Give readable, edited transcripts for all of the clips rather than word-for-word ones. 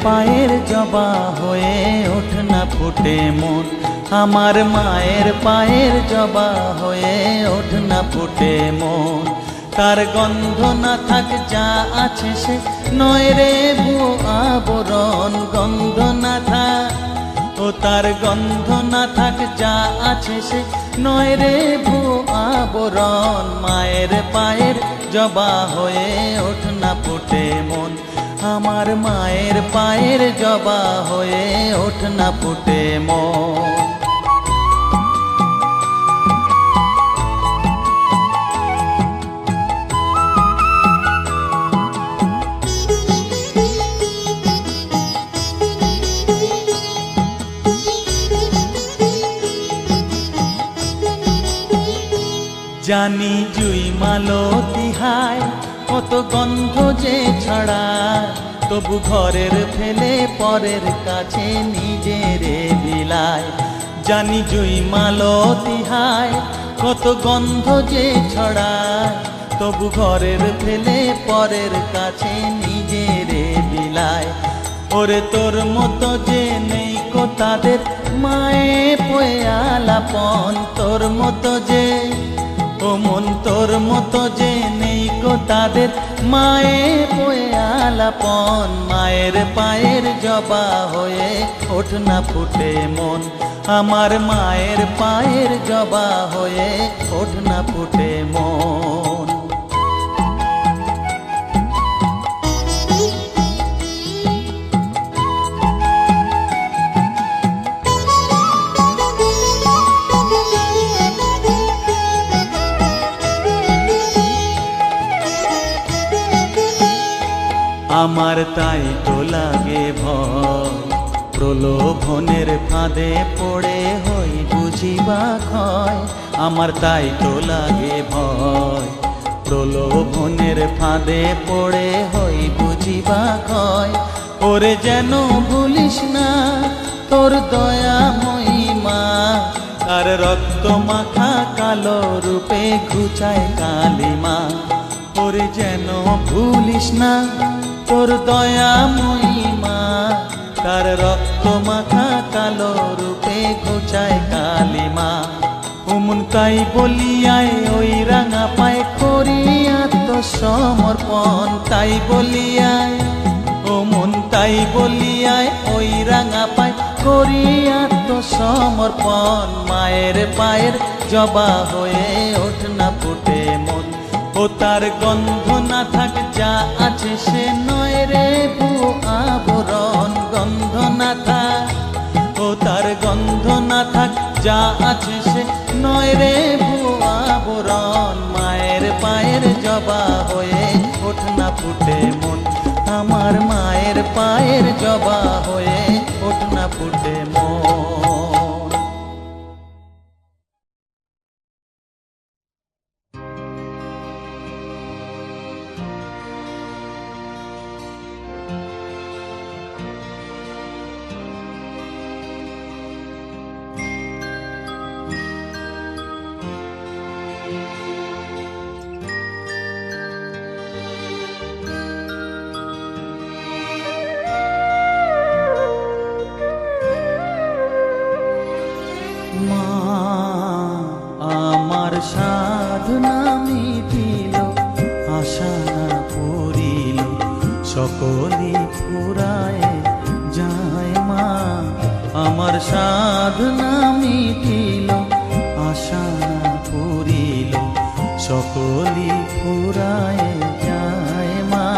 পায়ের জবা হয়ে ওঠ না ফুটে মন, আমার মায়ের পায়ের জবা হয়ে ওঠ না ফুটে মন। তার গন্ধ না থাক যা আছে সে নয় রে ভুয়ো আবরণ, গন্ধ না থাক ও তার গন্ধ না থাক যা আছে সে নয় রে ভুয়ো আবরণ। মায়ের পায়ের জবা হয়ে ওঠ না ফুটে মন, আমার মায়ের পায়ের জবা হয়ে ওঠ না ফুটে মন। জানি জুই মালতী হায় কত গন্ধ যে ছড়ায়, তবু ঘরের ফেলে পরের কাছে নিজেরে বিলায়। জানি জুই মালতী হায় কত গন্ধ যে ছড়ায়, তবু ঘরের ফেলে পরের কাছে নিজেরে বিলায়। ওরে তোর মতো যে নেই কো তাদের মায়ে পয়ে আলাপন, তোর মতো যে ও মন তোর মতো যে নেই গো তাদের মায়ে পয়ে আলাপন। মায়ের পায়ের জবা হয়ে ওঠ না ফুটে মন, আমার মায়ের পায়ের জবা হয়ে ওঠ না ফুটে মন। আমার তাই তো লাগে ভয়, প্রলোভনের ফাঁদে পড়ে হই বুঝিবা ক্ষয়। আমার তাই তো লাগে ভয়, প্রলোভনের ফাঁদে পড়ে হই বুঝিবা ক্ষয়। ওরে যেন ভুলিস না তোর দয়া মহিমা, তার রক্ত মাখা কালো রূপে ঘুচায় কালিমা। ওরে যেন ভুলিস না তোর দয়া মহিমা, তার রক্ত মাখা কালো রূপে ঘুচায় কালিমা। ওমন তাই বলিয়ায় ওই রাঙা পায় করি আত্মসমর্পণ, তাই বলিয়ায় ওমন তাই বলিয়ায় ওই রাঙা পায় করি আত্মসমর্পণ। মায়ের পায়ের জবা হয়ে ওঠ না ফুটে মন, ও তার গন্ধ না থাক যা আছে সে নয় রে ভুয়ো আবরণ, গন্ধ না থাক ও তার গন্ধ না থাক যা আছে সে নয় রে ভুয়ো আবরণ। মায়ের পায়ের জবা হয়ে ওঠ না ফুটে মন, আমার মায়ের পায়ের জবা হয়ে ওঠ না ফুটে মন। সাধনা মিটিল আশা না পুরিল সকলি ফুরায় যায় মা, আমার সাধনা মিটিল আশা না পুরিল সকলি ফুরায় যায় মা।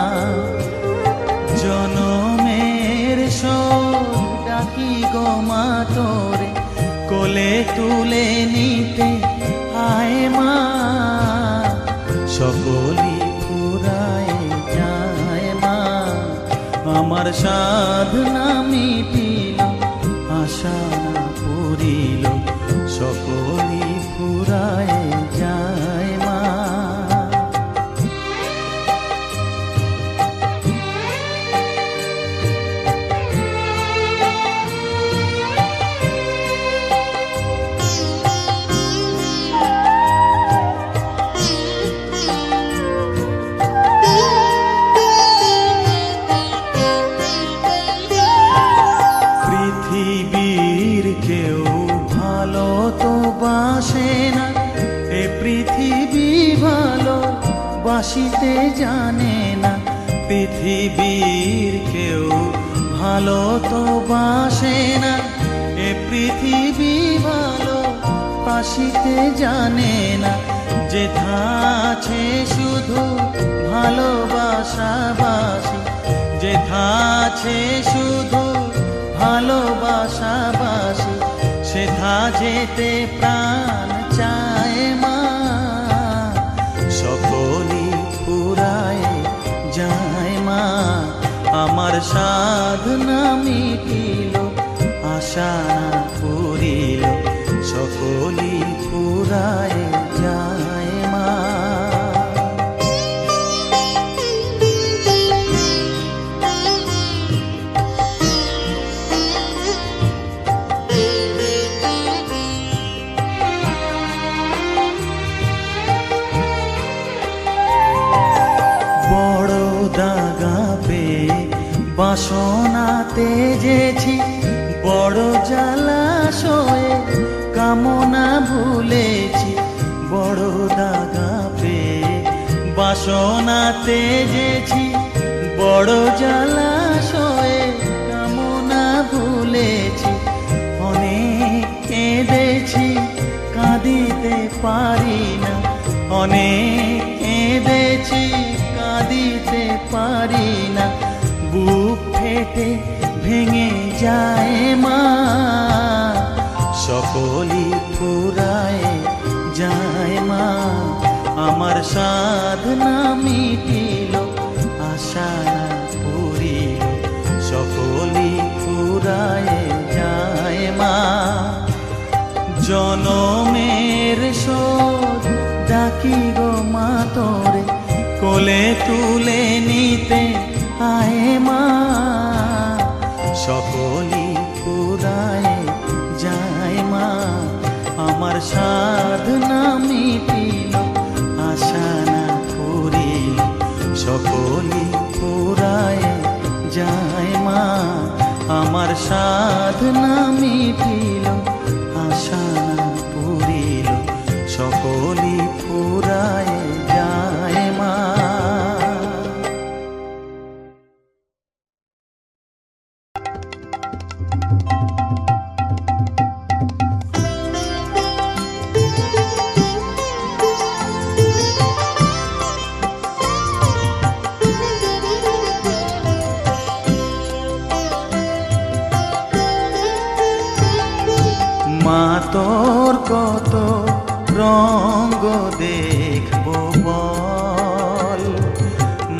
জনমের শোক ডাকি গো মা তোরে কোলে তুলে নিতে আয় মা, সকলি ফুরায় যায় মা। আমার সাধনা মিটিল আশা না পুরিল সকলি ফুরায় যায় মা। বাসিতে জানে না, পৃথিবীর কেউ ভালো তো বাসে না, এ পৃথিবী ভালো বাসিতে জানে না। যেথা আছে শুধু ভালোবাসাবাসি, যেথা আছে শুধু ভালোবাসাবাসি, সেথা যেতে প্রাণ চায় মা। সকলই ফুরায় যায় মা, আমার সাধনা মিটিল, আশা না পুরিল, সকলই ফুরায় যায় মা। বড় দাগা পেয়ে বাসনা তেজেছি, বড় জলাশয়ে কামনা ভুলেছি। বড় দাগা পেয়ে বাসনা তেজেছি, বড় জলাশয়ে কামনা ভুলেছি। অনেক কেঁদেছি কাঁদিতে পারি না, অনেক কেঁদেছি কাঁদিতে পারি না। বুক ফেটে ভেঙে যায় মা, সকলই ফুরায় যায় মা। আমার সাধনা মিটিল, আশা না পুরিল, সকলই ফুরায় যায় মা। জনমের শোধ ডাকি গো মা তোরে, কোলে তুলে নিতে আয় মা। সকলই ফুরায় যায় মা, আমার সাধনা মিটিল, আশা না পুরিল, সকলই ফুরায় যায় মা। আমার সাধনা মিটিল, আশা না পুরিল, সকলই ফুরায় যায় মা। মা তোর কত রঙ্গ দেখবো বল,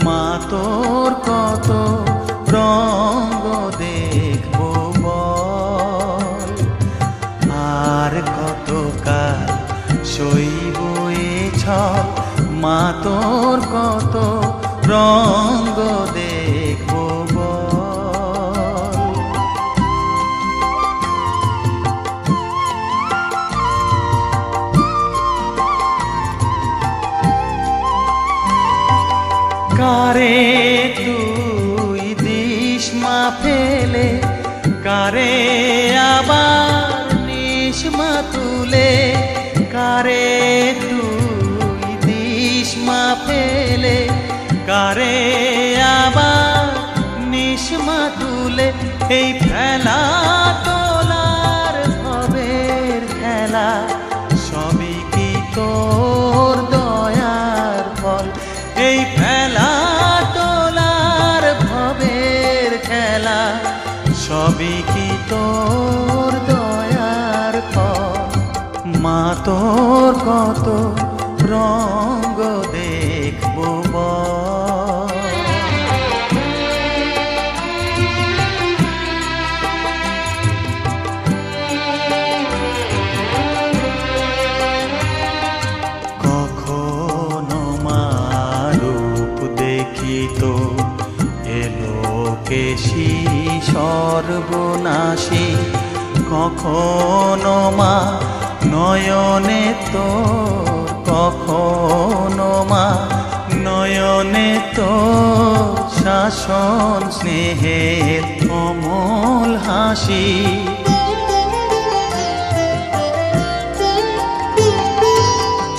মা তোর কত রঙ্গ দেখবো বল। আর কত কাল সইব এ ছল, মা তোর কত রঙ্গ দেখবো বল। কারে তুই দিস মা ফেলে, কারে আবার নিস মা তুলে। কারে তুই দিস মা ফেলে, কারে আবার নিস মা তুলে। এই ফেলা তোলার ভবের খেলা, সবই কি তোর দয়ার ফল। এই ফেলা তোলার ভবের খেলা, সবই কি তোর দয়ার ফল। মা তোর কত রঙ্গ দেখবো বল। কখনো মা রূপ দেখিত এলোকেশী সর্বনাশী, কখনো মা নয়নে তোর, কখনো মা নয়নে তোর শাসন স্নেহের অমল হাসি।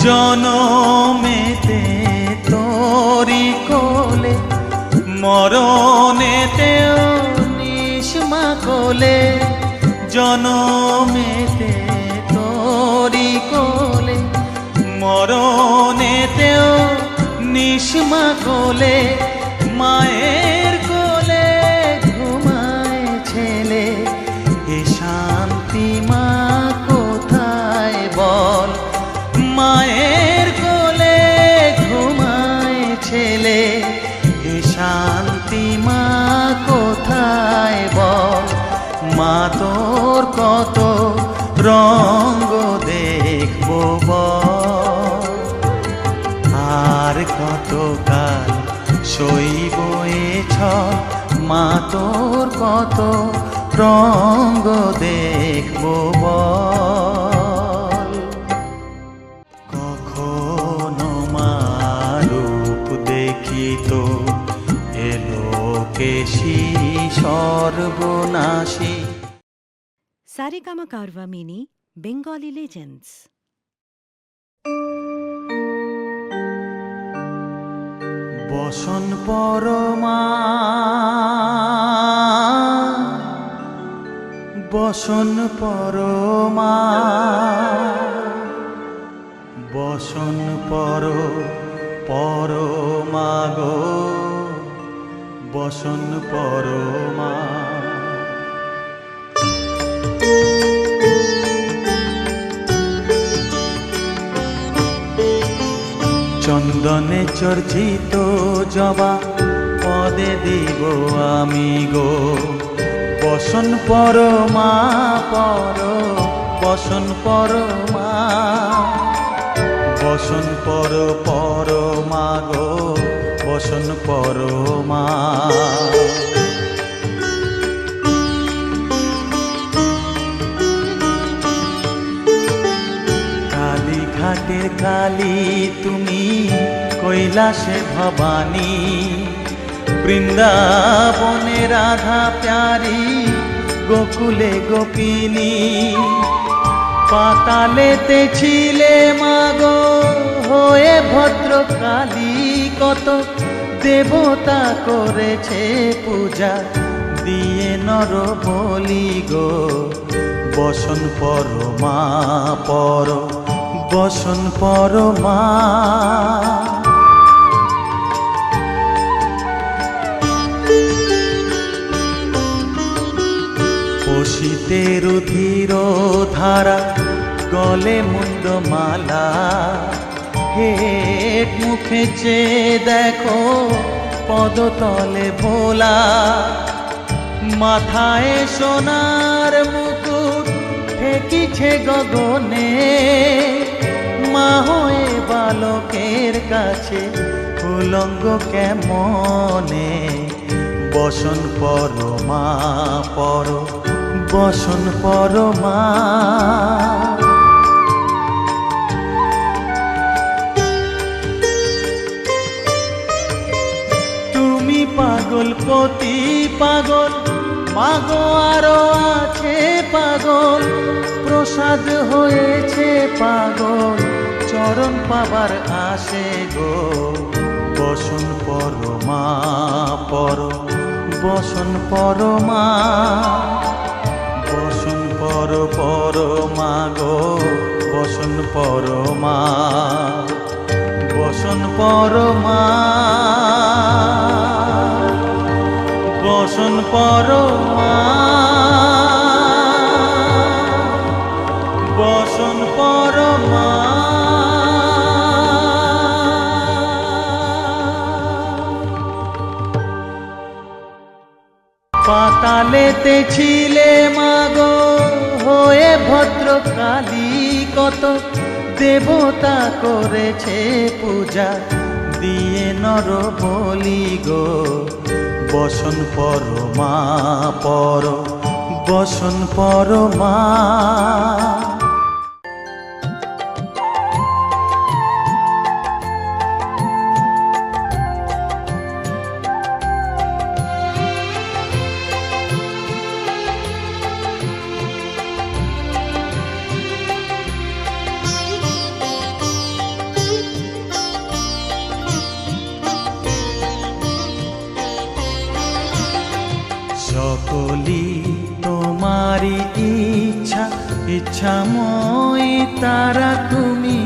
জনমেতে জনমেতে তোরি কোলে, মরণেতেও নিষ্মা কোলে, মায়ের কোলে ঘুমায় ছেলে। এ শান্তি মা কোথায় বল, মায়ের কোলে ঘুমায় ছেলে। এ শান্তি মা কোথায় বল, মা তোর কত রঙ্গ দেখবো বল, আর কতকাল সইব এ ছল, মা তোর কত রঙ্গ দেখবো বল। কখনো মা রূপ দেখি তো এলো কেশি সর্বনাশী। Saregama Carvaan mini Bengali legends. বসন পরমা, বসন পরমা, বসন পরমা গো, বসন পরমা। চন্দনে চর্চিত জবা পদে দিব আমি গো, বসন পরমা বসন পরমা, বসন পরমা গো, বসন পরমা। কালীঘাটের কালী তুমি, কৈলাসে ভবানী, বৃন্দাবনে রাধা প্যারি, গোকুলে গোপিনী। পাতালেতে ছিলে মাগো হয়ে ভদ্রকালী, কত দেবতা করেছে পূজা দিয়ে নর বলি গো, বসন পরমা বসন পরমা। পশিতে রুধির ধারা, গলে মুন্ড মালা, হেট মুখে চেয়ে দেখো পদতলে ভোলা। মাথায় সোনার মুকুট ঠেকিছে গগনে, মা হয়ে বালকের কাছে উলঙ্গ কেমনে, বসন পরমা বসন পরমা। তুমি পাগল পতি পাগল, মাগো আরো আছে পাগল, প্রসাদ হয়েছে পাগল, চরণ পাবার আসে গো, বসন পরমা বসন পরমা। বসন পরমা গো, বসন পরমা, বসন পরমা, বসন পরমা, বসন পরমা। পাতালেতে ছিলে মাগো হয়ে ভদ্রকালী, কত দেবতা করেছে পূজা দিয়ে নর বলি গো, বসন পরমা বসন পরমা। সকলি তোমারি ইচ্ছাময়ী তারা তুমি,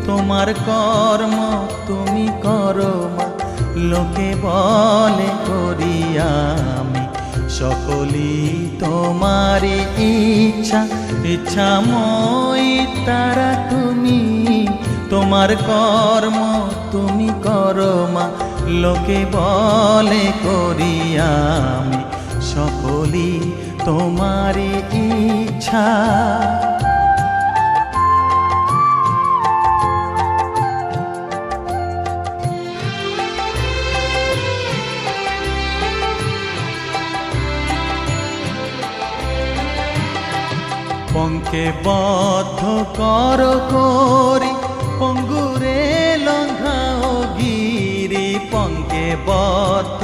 তোমার কর্ম তুমি করো মা, লোকে বলে করি আমি সকলি তোমারি ইচ্ছা। ইচ্ছাময়ী তারা তুমি, তোমার কর্ম তুমি করো মা, লোকে বলে করি আমি সকলি তোমারি ইচ্ছা। পঙ্কে বদ্ধ কর করি, পঙ্গুরে লঙ্ঘাও গিরি। পঙ্কে বদ্ধ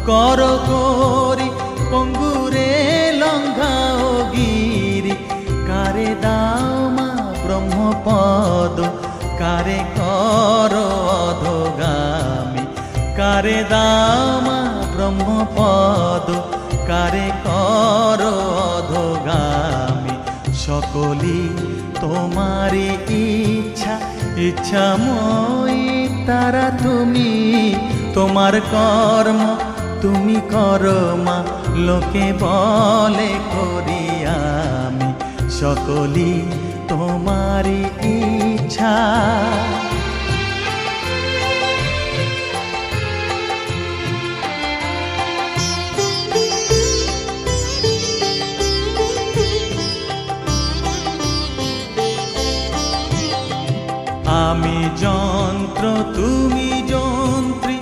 কর করি, পঙ্গুরে লঙ্ঘাও গিরি। কারে দাও মা ব্রহ্মপদ, কারে কর অধগামী। কারে দাও মা ব্রহ্মপদ, কারে কর অধগামী। সকলি তোমারি ইচ্ছা। ইচ্ছাময়ী তারা তুমি, তোমার কর্ম তুমি করো মা, লোকে বলে করি আমি সকলি তোমারি ইচ্ছা। আমি যন্ত্র তুমি যন্ত্রী,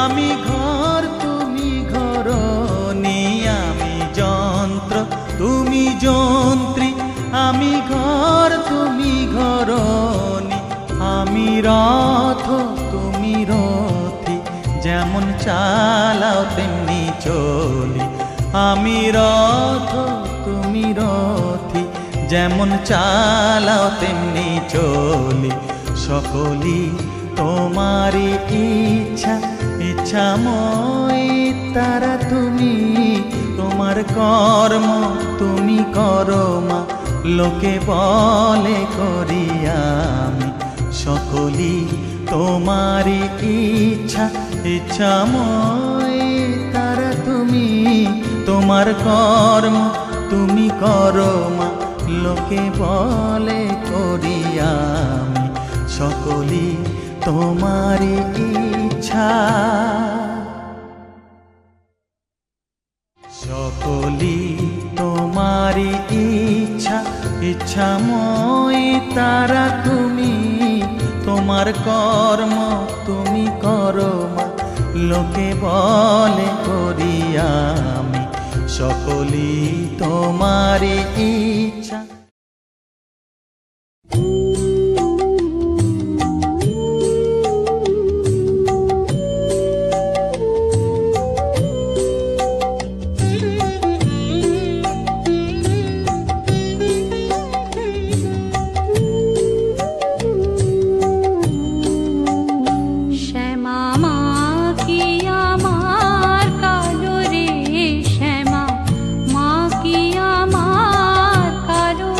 আমি ঘর তুমি ঘরণী। আমি যন্ত্র তুমি যন্ত্রী, আমি ঘর তুমি ঘরণী। আমি রথ তুমি রথী, যেমন চালাও তেমনি চলি। আমি রথ তুমি রথী, যেমন চালাও তেমনি চলি। সকলি তোমারি ইচ্ছা। ইচ্ছাময়ী তারা তুমি, তোমার কর্ম তুমি করো মা, লোকে বলে করি আমি সকলি তোমারি ইচ্ছা। ইচ্ছাময়ী তারা তুমি, তোমার কর্ম তুমি করো মা, লোকে বলে করি আমি সকলি তোমারি ইচ্ছা। সকলি তোমারি ইচ্ছা। ইচ্ছাময়ী তারা তুমি, তোমার কর্ম তুমি করো মা, লোকে বলে করি আমি সকলি তোমারি ইচ্ছা। শ্যামা মা কি আমার কালো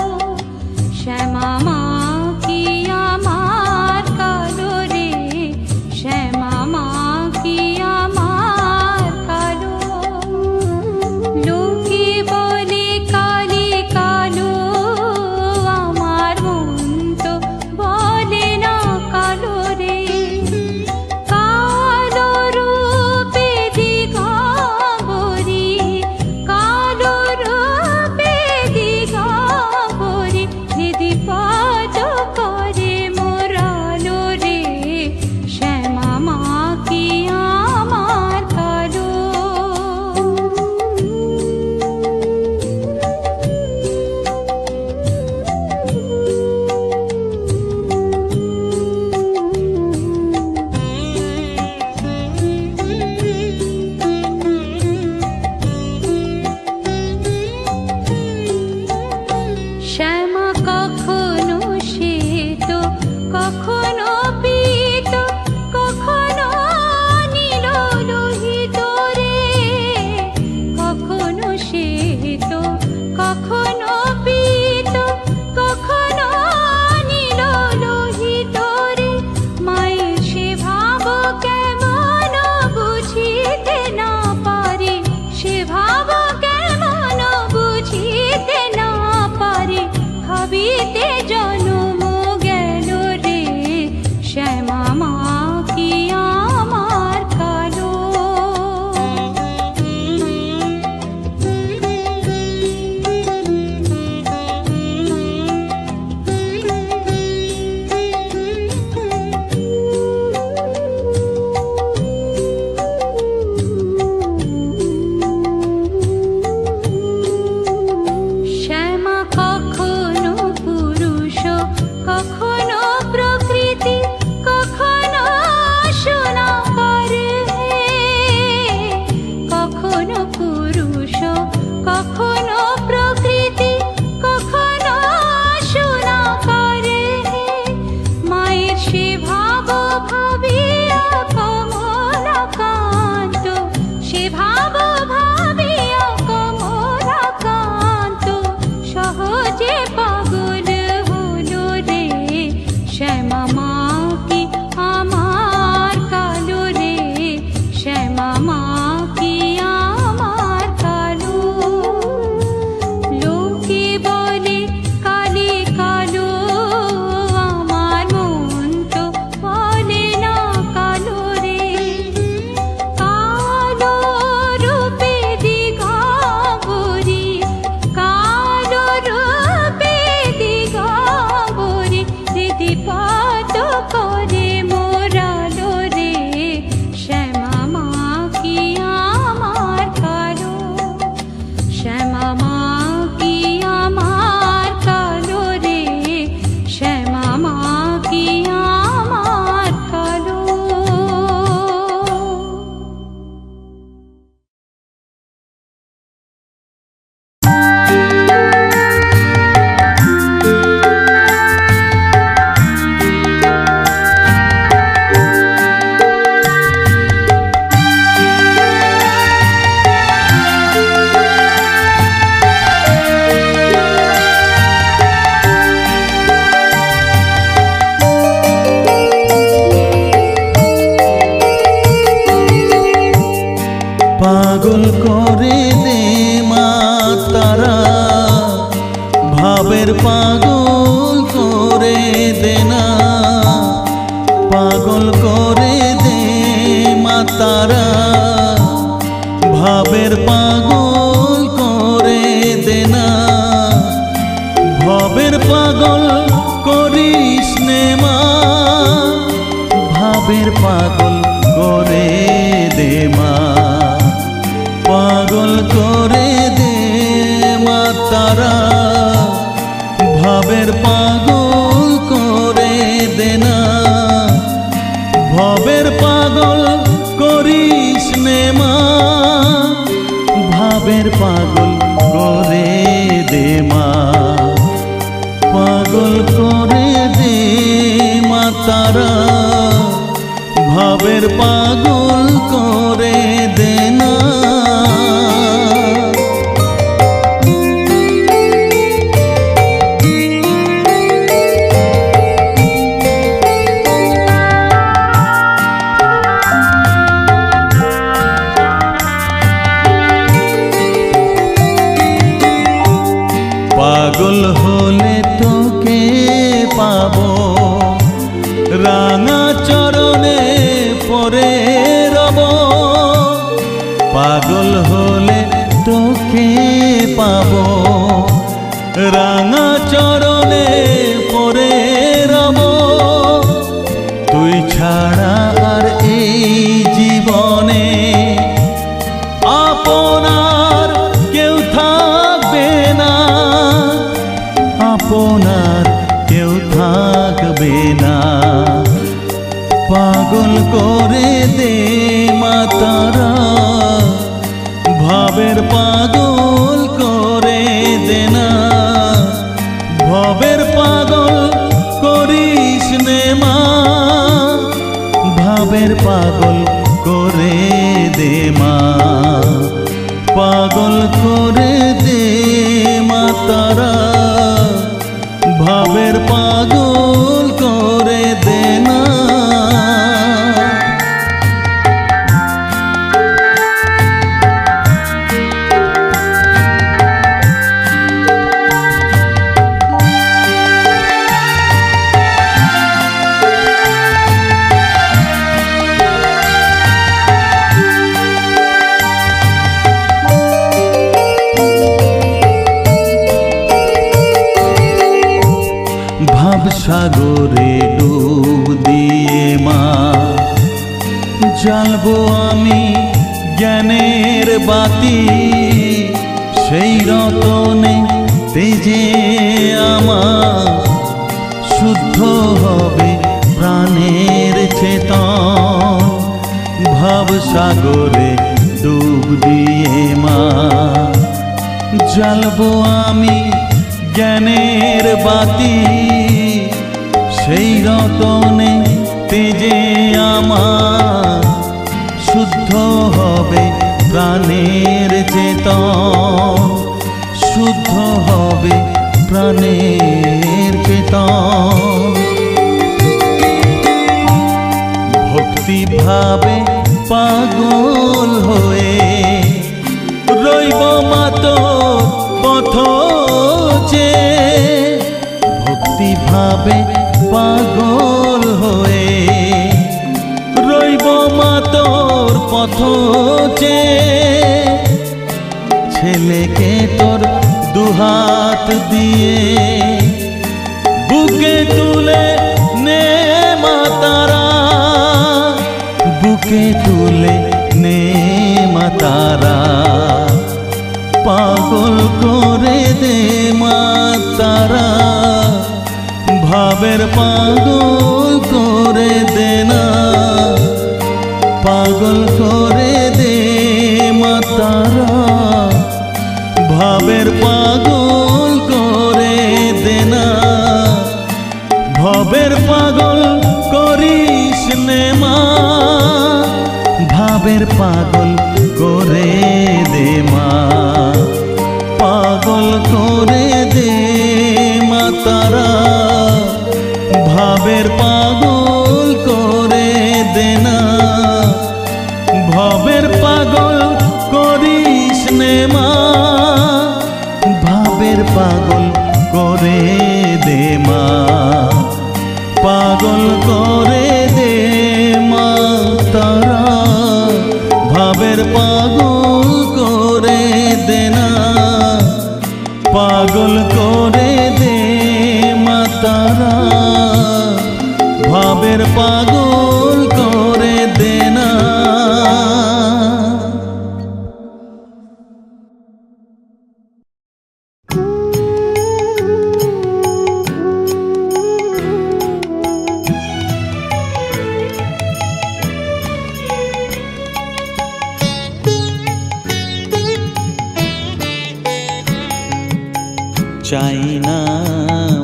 পাগল করে দে মা তারা, ভাবের পাগল করে দে না, পাগল করে দে মা তারা, ভাবের পাগল করে দে না, ভবের পাগল করিস নে মা, ভাবের পাগল করে দে মা, পাগল করে দে মা তারা, ভাবের পাগল করে দে না, ভবের পাগল করিস নে মা, ভাবের পাগল করে দে মা, পাগল করে দে মা তারা, ভাবের পাগল করে দে না। পাগল হলে তোকে পাবো, রাঙা চরণে পরে রব, পাগল হলে তোকে পাবো, রাঙা চরণে পরে রব, তুই ছাড়া আর এই জীবনে আপনার কেউ থাকবে না, আপনার কেউ থাকবে না, পাগল করে দে মা তারা, ভাবের পাগল করে দে না, ভবের পাগল করিস নে মা, ভাবের পাগল করে দে মা, পাগল করে দে মা তারা, ভাবের পাগল করে দে না। সাগরে ডুব দিয়ে মা, জ্বালবো আমি জ্ঞানের বাতি, সেই রতনে তেজে আমার শুদ্ধ হবে প্রাণের চেতন, ভাব সাগরে ডুব দিয়ে মা, জ্বালবো আমি জ্ঞানের বাতি, সেই রতনে তেজে আমার শুদ্ধ হবে প্রাণের চেতন, শুদ্ধ হবে প্রাণের চেতন, ভক্তি ভাবে পাগল হয়ে রইব মা তোর পথ চেয়ে, ভক্তি ভাবে পাগল হয়ে রইব মা তোর পথ চেয়ে, ছেলেকে তোর দুহাত দিয়ে বুকে তুলে নে মা তারা, বুকে তুলে নে মা তারা, পাগল করে দে মা তারা, ভাবের পাগল করে দে না, পাগল করে দে মা তারা, ভাবের পাগল করে দে না, ভবের পাগল করিস নে মা, ভাবের পাগল করে দে মা, পাগল করে দে মা তারা, ভাবের পাগল করে দে না, ভবের পাগল করে নে মা, ভাবের পাগল করে দে মা, পাগল করে দে মা তারা, ভাবের পাগল করে দে না, পাগল করে দে মা তারা, ভাবের পাগল করে দে না। চাই না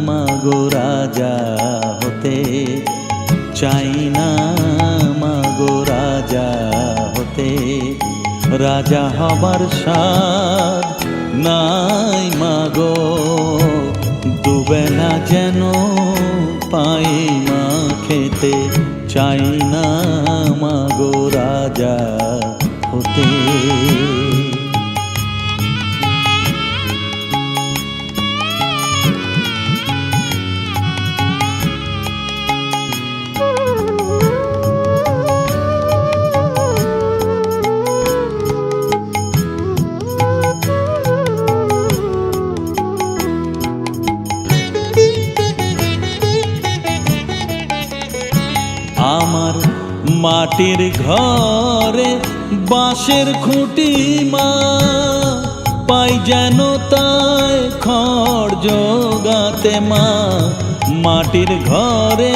মাগো রাজা হতে, চাই না মাগো রাজা হতে, রাজা হবার স্বাদ নাই মাগো, দুবেলা যেন পাই মা খেতে, চাই না মাগো রাজা হতে। আমার মাটির ঘরে বাঁশের খুঁটি মা, পাই যেন তাই খড় জোগাতে মা, মাটির ঘরে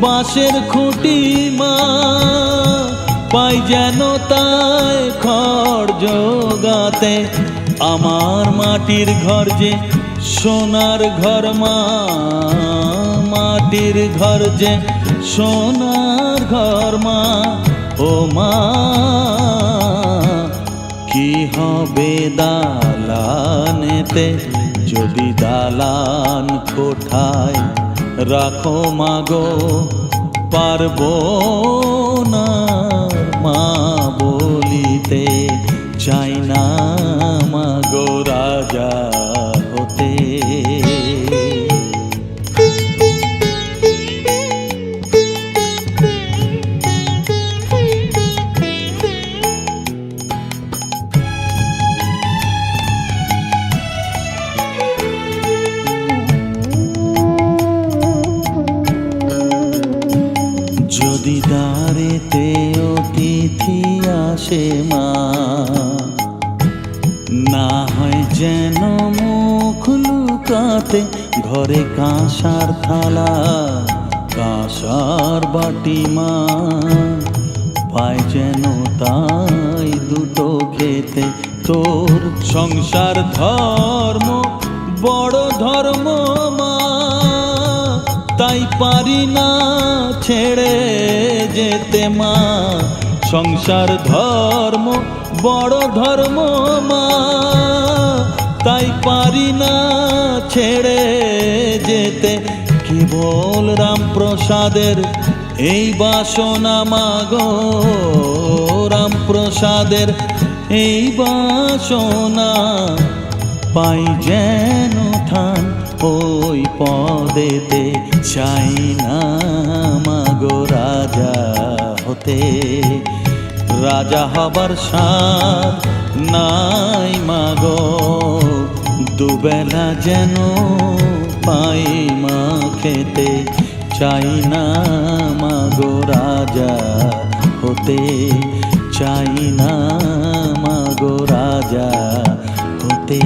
বাঁশের খুঁটি মা, পাই যেন তাই খড় জোগাতে, আমার মাটির ঘর যে সোনার ঘর মা, মাটির ঘর যে সোনার ঘর মা, ও মা কি হবে দালানেতে, যদি দালান কোঠায় রাখো মাগো, পারবো না মা বলিতে, চাই না মাগো রাজা হতে। যদি দ্বারেতে অতিথি আসে মা, না হয় যেন মুখ লুকাতে, ঘরে কাঁসার থালা কাঁসার বাটি মা, পায় যেন তাই দুটো খেতে, তোর সংসার ধর্ম বড় ধর্ম মা, তাই পারি না ছেড়ে যেতে মা, সংসার ধর্ম বড় ধর্ম মা, তাই পারি না ছেড়ে যেতে, কেবল রামপ্রসাদের এই বাসনা মাগো, রামপ্রসাদের এই বাসনা, পাই যেন ঠান ওই পদেতে, চাই না মাগো রাজা হতে, রাজা হবার স্বাদ নাই মাগো, দুবেলা যেন পাই মা খেতে, চাই না মাগো রাজা হতে, চাই না মাগো রাজা হতে।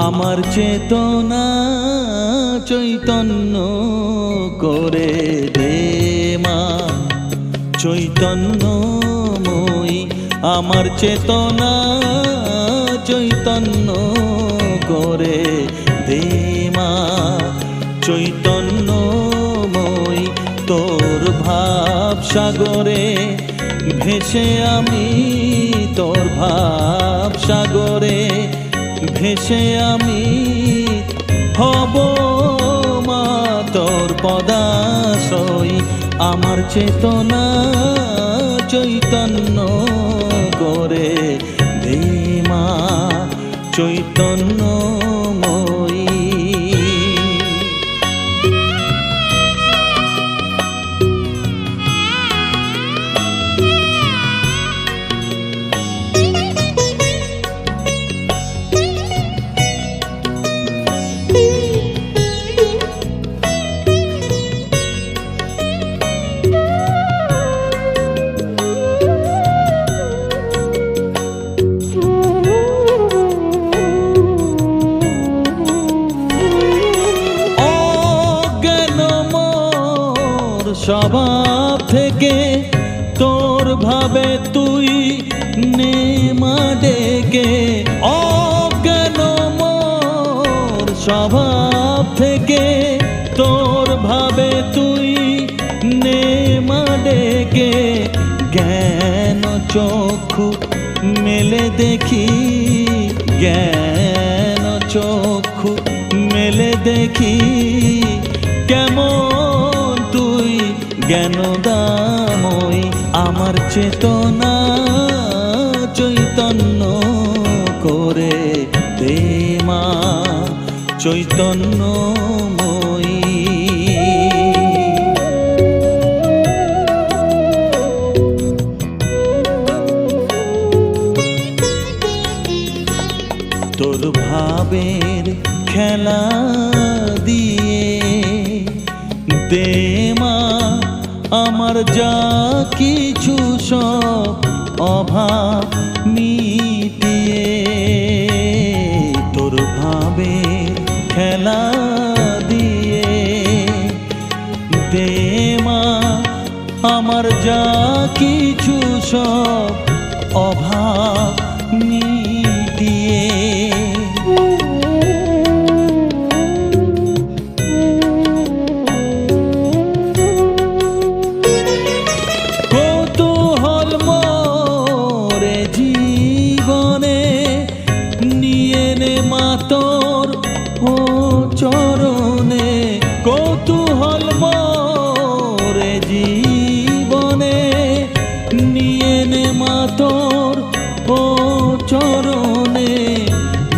আমার চেতনা চৈতন্য করে দে মা, চৈতন্যময়ী আমার চেতনা চৈতন্য করে দে মা, চৈতন্যময়ী তোর ভাব সাগরে ভেসে আমি, তোর ভাব সাগরে ভেসে আমি হব মা তোর পদাশ্রয়ী। আমার চেতনা চৈতন্য করে দে মা চৈতন্যময়ী। স্বভাব থেকে তোর ভাবে তুই নেমা ডেকে, অজ্ঞান মোর স্বভাব থেকে তোর ভাবে তুই নেমা ডেকে। জ্ঞান চক্ষু মেলে দেখি, জ্ঞান চক্ষু মেলে দেখি কেমন তুই জ্ঞানদাময়ী। আমার চেতনা চৈতন্য করে দে মা চৈতন্যময়ী। তোর ভাবের খেলা দিয়ে দে মা আমার যা কিছু সব অভাব মিটিয়ে। তোর ভাবের খেলা দিয়ে দে মা আমার যা কিছু সব অভাব মিটিয়ে। কৌতূহল মোরে জীবনে নিয়ে নে মা তোর ও চরণে। কৌতূহল মোরে জীবনে নিয়ে নে মা তোর ও চরণে।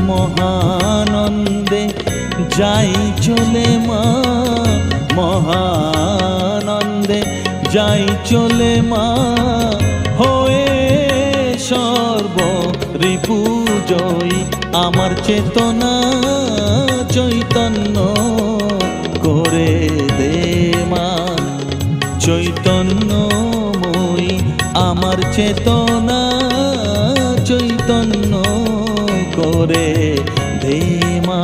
মহানন্দে যাই চলে মা, মহানন্দে যাই চলে মা হয়ে সর্ব রিপু জয়ী। আমার চেতনা চৈতন্য করে দে মা চৈতন্যময়ী। আমার চেতনা চৈতন্য করে দে মা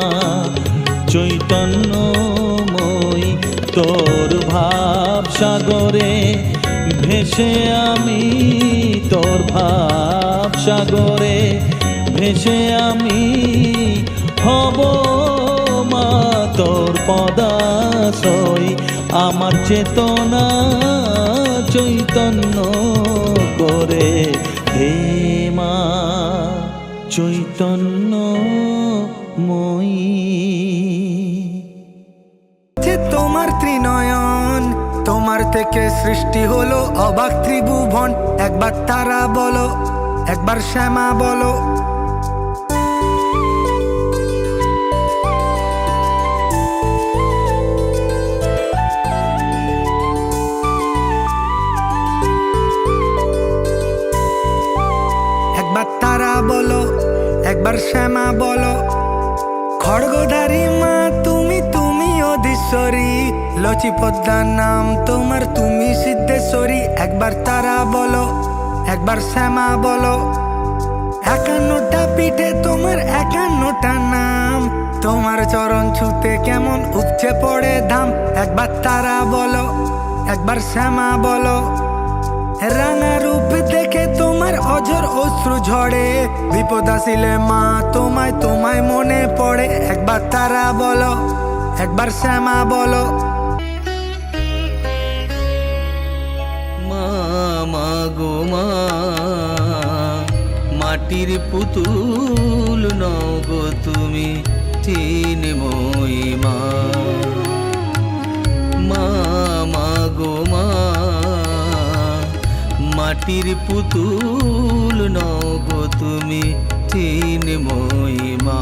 চৈতন্যময়ী। তোর ভাব সাগরে ভেসে আমি, তোর ভাব সাগরে ভেসে আমি হব মা তোর পদাশ্রয়ী। আমার চেতনা চৈতন্য করে দে মা চৈতন্যময়ী। তোমার ত্রিনয়ন, তোমার থেকে সৃষ্টি হলো অবাক ত্রিভুবন। একবার তারা বলো, একবার শ্যামা বলো। একবার তারা বলো, একবার শ্যামা বলো। খড়গধারী মা তুমি, তুমি অধীশ্বরী। লচি পদ্মার নাম তোমার, তুমি সিদ্ধেশ্বরী। একবার তারা বলো, একবার শ্যামা বলো। 51টা পিঠে তোমার 51টা নাম, তোমার চরণ ছুতে কেমন উপচে পড়ে ধাম। একবার তারা বলো, একবার শ্যামা বলো। রাঙা রূপ দেখে তোমার অঝর অশ্রু ঝরে। বিপদ আসিলে মা তোমায়, তোমায় মনে পড়ে। একবার তারা বলো, একবার শ্যামা বলো মা মা গো মা, মাটির পুতুল নও গো তুমি, চিন্ময়ী মা। মা মা গো মা, মাটির পুতুল নও গো তুমি, চিন্ময়ী মা।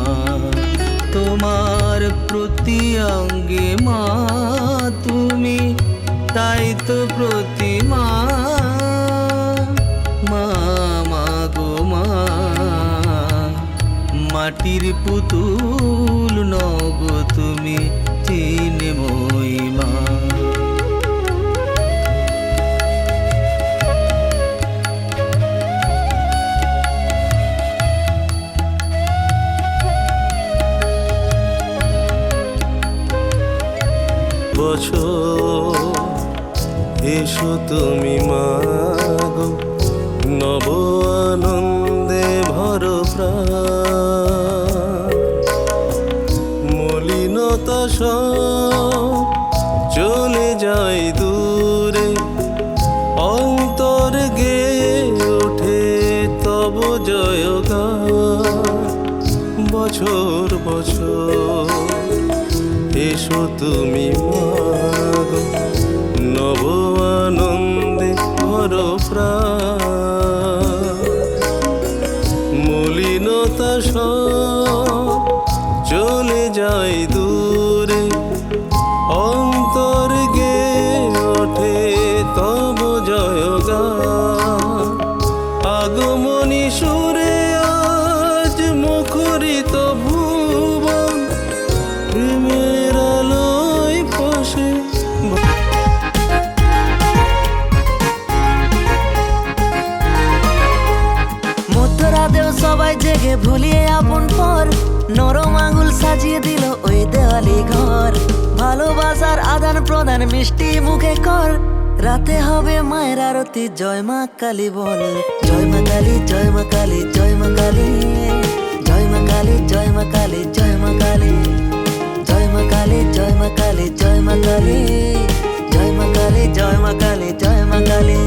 তোমার প্রতি অঙ্গে মা তুমি, তাই তো প্রতিমা। মা মা গো মা, মাটির পুতুল নও গো তুমি, চিন্ময়ী মা। বছর এসো তুমি মাগো, নব আনন্দে ভর প্রাণ। মলিনতা সব চলে যায় দূরে, অন্তর গেয়ে ওঠে তব জয়গান। বছর বছর এসো তুমি মাগো, নব আনন্দে ভর প্রাণ। মলিনতা সব চলে যায় দূরে, অন্তর গেয়ে ওঠে তব জয়গান। আগমনী সুরে আজ মুখরিত ভুবন, প্রেমের আলোয় পাশে। মধ্যরাতেও সবাই জেগে ভুলিয়ে আপন পর, নরম আঙুল সাজিয়ে দিল ওই দেওয়ালি ঘর। ভালোবাসার আদান প্রদান মিষ্টি মুখে কর, রাতে হবে মায়ের আরতি। জয় মা কালী বল, জয় মা কালী, জয় মা কালী, জয় মা কালী, জয় মা কালী, জয় মা কালী, জয় মা কালী, জয় মা কালী, জয় মা কালী, জয় মা কালী, জয় মা কালী, জয় মা কালী, জয় মা কালী।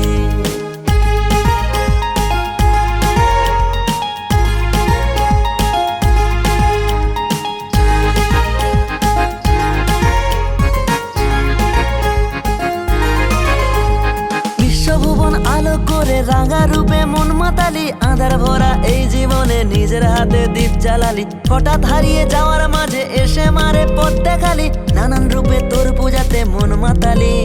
বিশ্বভুবন আলো করে রাঙা রূপে মন মাতালি, আঁধার ভরা এই জীবনে নিজের হাতে দীপ জ্বালালি। হঠাৎ হারিয়ে যাওয়ার মাঝে এসে মারে পথ দেখালি, নানান রূপে তোর পূজাতে মন মাতালি।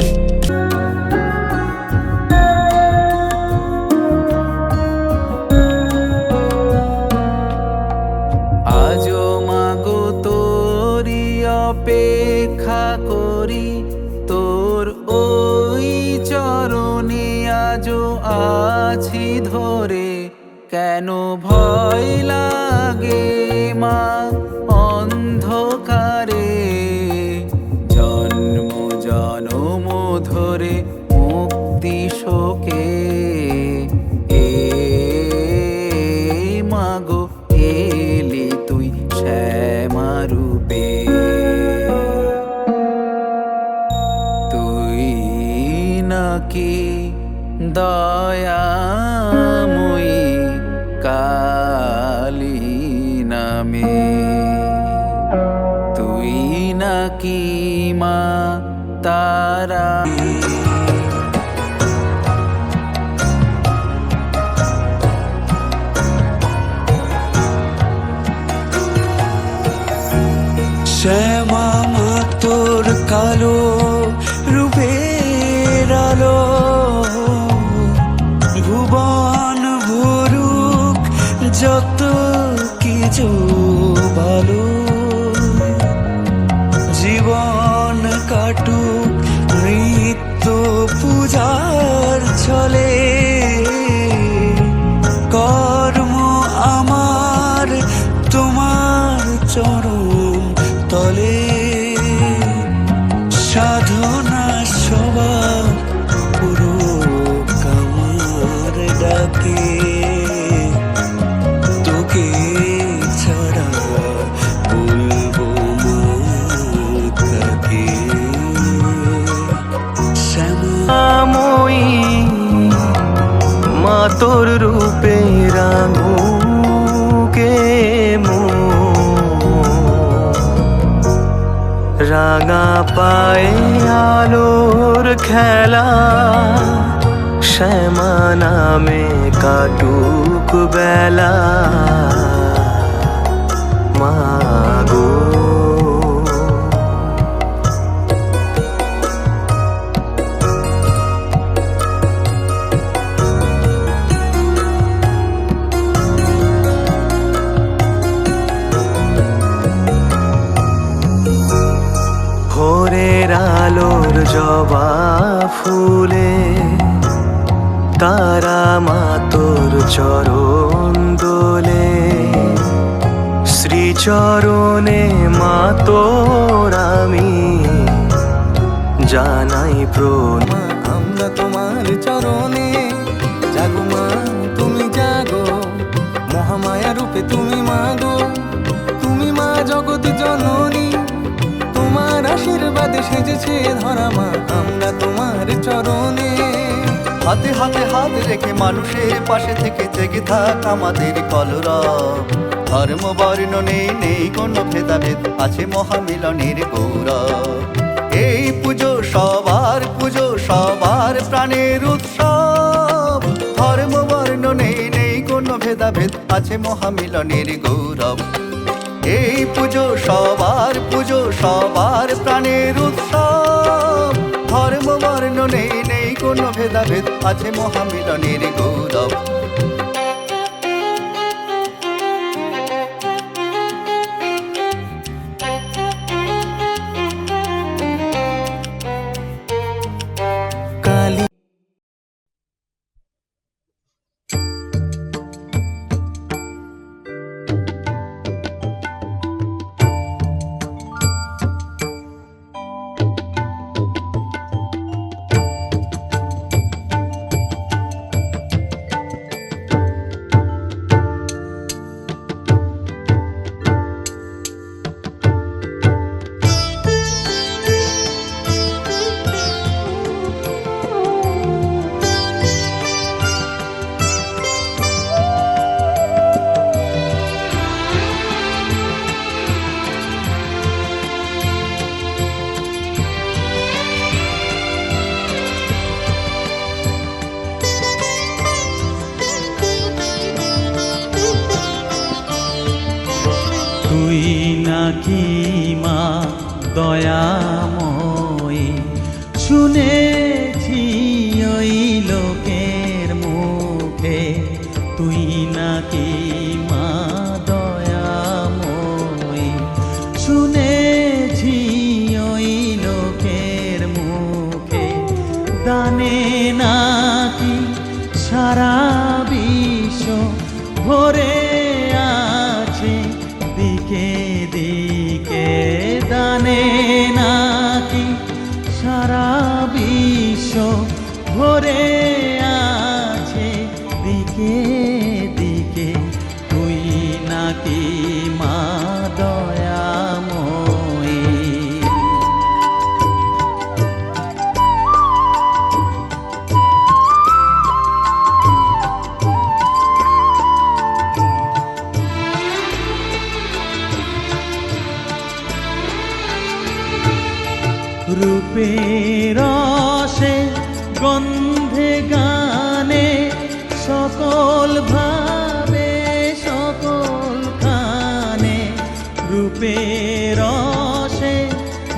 আজো মাগো তোরি অপেক্ষা করি, তোর ওই চরণে আজো আছি ধরে। কেন ভয় লাগে মা অন্ধকারে, জন্ম জনম ধরে মুক্তি শোকে। এ মাগো এলি তুই শ্যামা রূপে, তুই নাকি দয়াময়ী কালী নামে, তুই নাকি মা তারা। শ্যামা মা তোর কালো রূপের আলো, ভুবন ভরুক যত কিছু ভালো। জীবন কাটুক নিত্য পূজার ছলে, কর্ম আমার তোমার চরণ তলে। সাধনা সবার পুরো কামার ডাকে, তোকে ছাড়া রাঙা পায়ে আলোর খেলা, শ্যামা নামে কাটুক বেলা মাগো। ভোরের আলোর জবা ফুলে তারা মা তোর চরণ দোলে, শ্রীচরণে মা তোর আমি জানাই প্রণাম। আমরা তোমার চরণে জাগো মা, তুমি জাগো, মহামায়া রূপে তুমি মাগো, তুমি মা জগৎ জননী, তোমার আশীর্বাদে সেজেছে ধরা মা আমরা তোমার চরণে। হাতে হাতে হাত রেখে মানুষের পাশে থেকে জেগে থাক আমাদের কলরব। ধর্ম বর্ণ নেই কোনো ভেদাভেদ, আছে মহামিলনের গৌরব। এই পুজো সবার প্রাণের উৎসব। ধর্ম বর্ণ নেই কোনো ভেদাভেদ, আছে মহামিলনের গৌরব। এই পুজো সবার প্রাণের উৎসব। ধর্ম বর্ণ নেই কোনো ভেদাভেদ, আছে মহামিলনের গৌরব। কালী তুই নাকি মা দয়াময়ী, শুনেছি ওই লোকের মুখে, তুই নাকি মা দয়াময়ী, শুনেছি ওই লোকের মুখে, দানে নাকি সারা বিশ্ব ভরে আছে দিকে দিকে, দানে নাকি সারা বিশ্ব ভরে আছে দিকে দিকে, তুই নাকি মা দয়াময়ী। রূপের রসে গন্ধে গানে সকল ভাবে সকল খানে, রূপের রসে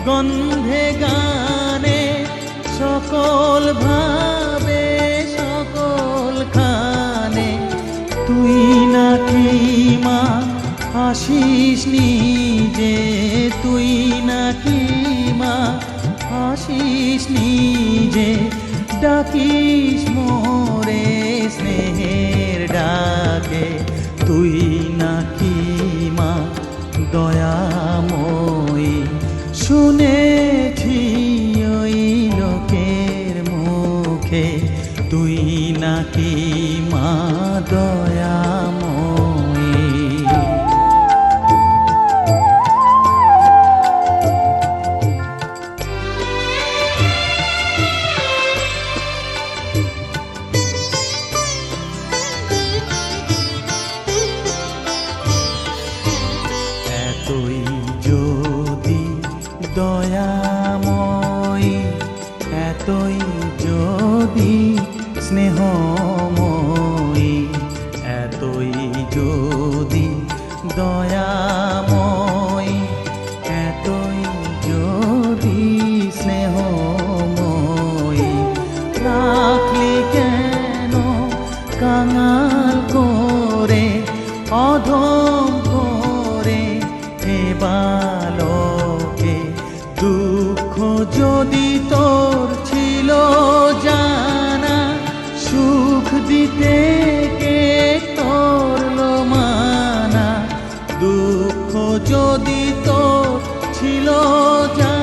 গন্ধে গানে সকল ভাবে সকল খানে, তুই নাকি মা আসিস নিজে, তুই নাকি মা আসিস নিজে, ডাকিস মোরে স্নেহের ডাকে, তুই নাকি মা দয়াময়ী, শুনেছি ওই লোকের মুখে, তুই নাকি মা দয়াময়ী। দয়াময়ী এতই যদি স্নেহময়ী, এতই যদি দয়াময়ী, এতই যদি স্নেহময়ী, রাখলি কেন কাঙাল করে, অধম করে হে বালকে? দুঃখ যদি তোর ছিল জানা, সুখ দিতে কে করলো মানা? দুঃখ যদি তোর ছিল জানা,